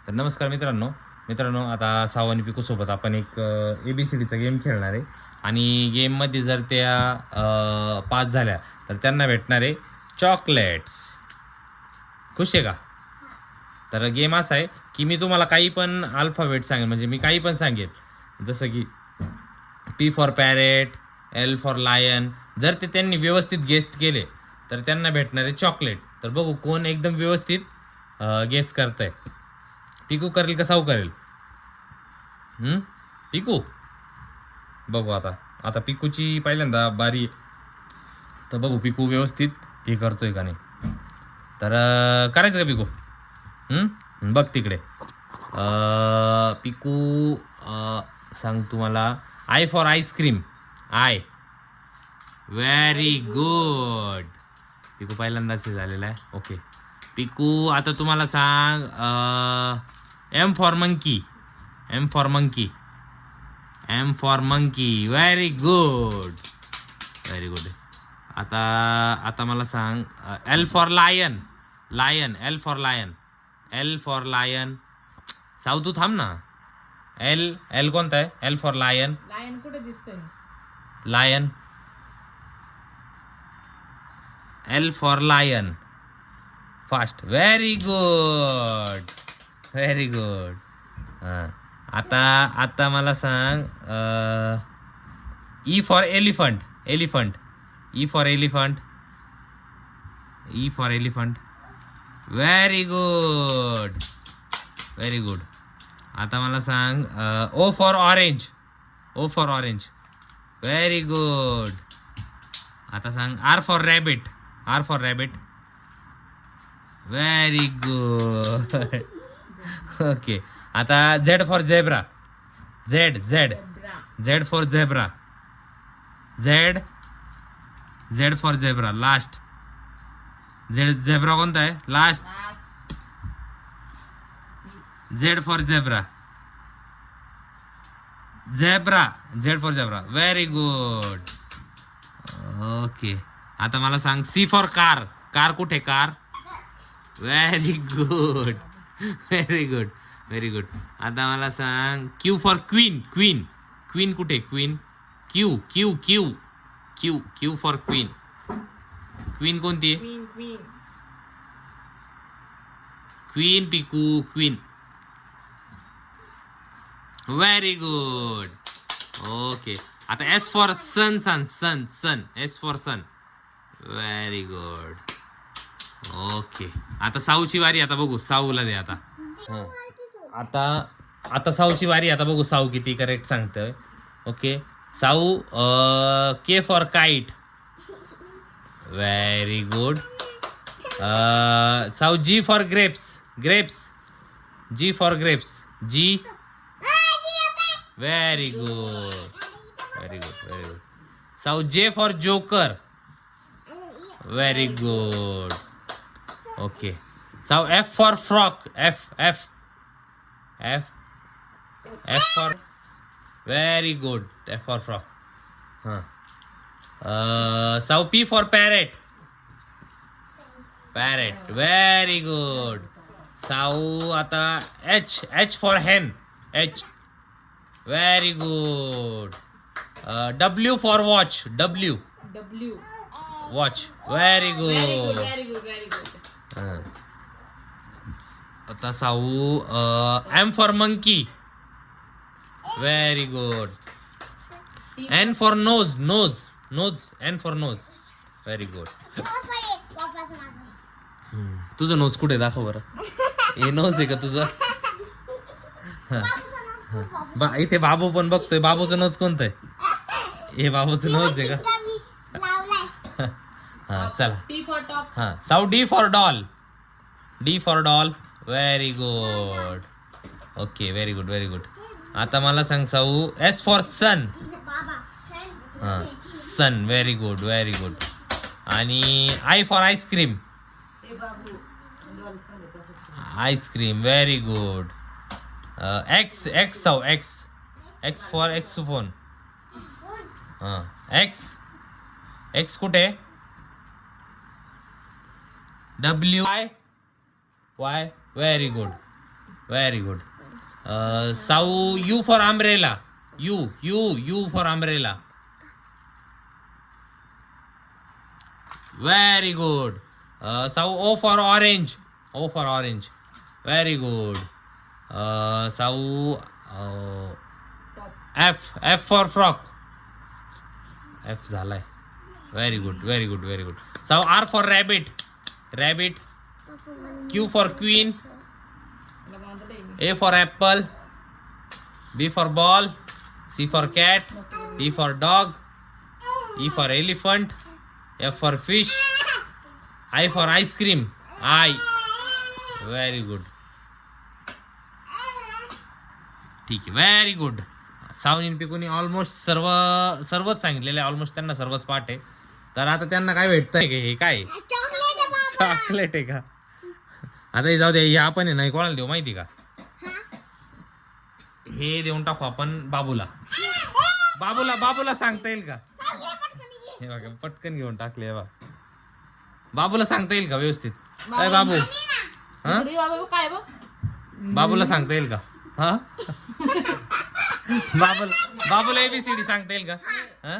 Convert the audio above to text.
तर नमस्कार मित्रांनो आता साव आणि पिकू सोबत आपण एक ABCDचा गेम खेळणार आहे आणि गेममध्ये जर त्या पास झाल्या तर त्यांना भेटणार आहे चॉकलेट्स. खुश आहे का? तर गेम असा आहे की मी तुम्हाला काही पण अल्फाबेट सांगेल, म्हणजे मी काही पण सांगेल, जसं की P for parrot, L for lion. जर ते त्यांनी व्यवस्थित गेस्ट केले तर त्यांना भेटणार आहे चॉकलेट. तर बघू कोण एकदम व्यवस्थित गेस करतंय. पिकू करेल का साऊ करेल? पिकू बघू आता. आता पिकूची पहिल्यांदा बारी आहे. तर बघू पिकू व्यवस्थित हे करतोय का नाही. तर करायचं का पिकू? बघ तिकडे. पिकू सांग तुम्हाला. I for ice cream. I. Very good. Piku पहिल्यांदाच हे झालेला आहे. ओके पिकू आता तुम्हाला सांग. M for monkey. M for monkey. M for monkey. Very good. Very good. आता आता मला सांग. L for lion. Lion. L for lion. L for lion. Sau तू थांब ना. एल. एल कोणता आहे? L for lion. लायन कुठे दिसतोय? Lion. L for lion. Fast. Very good. Very good. हां आता आता मला सांग. E for elephant. Elephant. E for elephant. E for elephant. Very good. Very good. आता मला सांग. O for orange. O for orange. Very good. आता सांग. R for rabbit. R for rabbit. Very good. Okay आता Z for zebra. Z. Z. Z for zebra. Z. Z for zebra. Last. Z. Zebra कोणता आहे? Last. Z for zebra. Zebra. Z for zebra. Very good. Okay आता मला सांग. C for car. Car कुठे? Car. Very good. Very good. Very good. आता मला सांग. Q for queen. Queen. Queen कुठे? Queen. Q. Q. Q. Q. Q for queen. Queen कोणती आहे? Queen. Queen. Queen Piku. Queen. Very good. Okay आता S for sun. Sun. Sun. Sun. S for sun. Very good. Okay आता साऊची वारी. आता बघू साऊला दे आता. आता आता साऊची वारी. आता बघू साऊ किती करेक्ट सांगतोय. Okay Sau. K for kite. Very good. Sau. G for grapes. Grapes. G for grapes. G. Very good. Very good. Very good. Sau. J for joker. Very good. Okay Sau. F for frock. F. F. F. F for. Very good. F for frock. हां Sau. P for parrot. Parrot. Very good. Sau आता H. H for hen. H. Very good. W for watch. W. W. Watch. Very very good. Good. Very good. Very good. आता Sau. M for monkey. Very good. N for nose. Nose. Nose. N for nose. Very good. तुझं nose कुठे? दाखव बरं. हे knows आहे का तुझं? इथे बाबू पण बघतोय. बाबूचं नोज कोणतं आहे? हे बाबूचं नोज आहे का? हा चला. T for top. हा Sau. D for doll. D for doll. Very good. Okay very good. Very good. आता मला सांग साऊ. S for sun. हां sun. Very good. Very good. आणि I for ice cream. Ice cream. Very good. X. X Sau. X. X for xylophone. हां X. X कुठे? W. Y. Y. Very good. Very good. Sau U for umbrella. U for umbrella. Very good. Sau O for orange. O for orange. Very good. Sau F for frock. F झालाय. Very good very good very good. Sau R for rabbit. Rabbit. Q for queen. A for apple, B for ball, C for cat, D for dog, E for elephant, F for fish, I for ice cream. I. Very good. ठीक आहे. Very good. Savani पिकूनी almost सर्वच सांगितलेलं आहे. Almost त्यांना सर्वच पाठ आहे. तर आता त्यांना काय भेटतंय हे काय चॉकलेट आहे का? आता हे जाऊ दे. हे आपण आहे नाही कोणाला देऊ माहिती का? हे देऊन टाकू आपण बाबूला. बाबूला सांगता येईल का? हे बघा पटकन घेऊन टाकले. बा बाबूला सांगता येईल का व्यवस्थित? काय बाबू? हा काय बघ बाबूला सांगता येईल का? हा बाबूला ABCD सांगता येईल का? हा